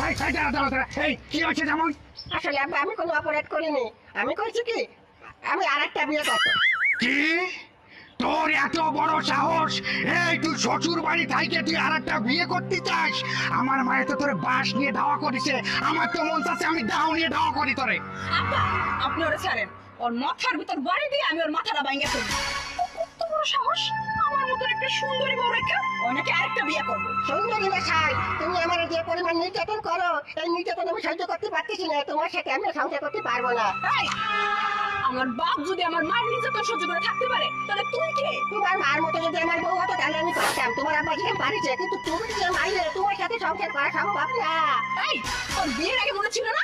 এই কি হচ্ছে যেমন? আসলে আব্বা আমি কোনো অপরাধ করিনি। আমি করেছি কি, আমি আরেকটা বিয়ে করবো। কি? তোর এত বড় সাহস! এই তুই শ্বশুর বাড়ি থাইকে তুই আরেকটা বিয়ে করতে চাস? আমার মায়ের তো তোর বাস নিয়ে ধাওয়া করেছে, আমার তো মন চাচ্ছে আমি দাও নিয়ে ধাওয়া করি তোরে। আব্বা আপনি ওরে ছাড়েন, ওর মাথার ভিতর বাড়ি দিয়ে আমি ওর মাথাটা ভাঙিয়ে ফেলবো। কত বড় সাহস! আমার মতো একটা সুন্দরী বউ রেখে অনেকে আরেকটা বিয়ে করবো। সুন্দরী মশাই, তুমি আমার যে পরিমাণ নির্যাতন করো, এই নির্যাতন আমি সহ্য করতে পারতেছি না। তোমার সাথে আমি সংসার করতে পারবো না। এই, আমার বাপ যদি আমার মায়ের নির্যাতন সহ্য করে থাকতে পারে, তাহলে তুই কে? তোমার মার মতো যদি আমার বউ হতো তাহলে আমি পারতাম। তোমার আব্বা যেখানে পারিছে, কিন্তু তুমি যে মাইলে, তোমার সাথে সংসার করা সম্ভব না। এই, তোর বিয়ের আগে মনে ছিল না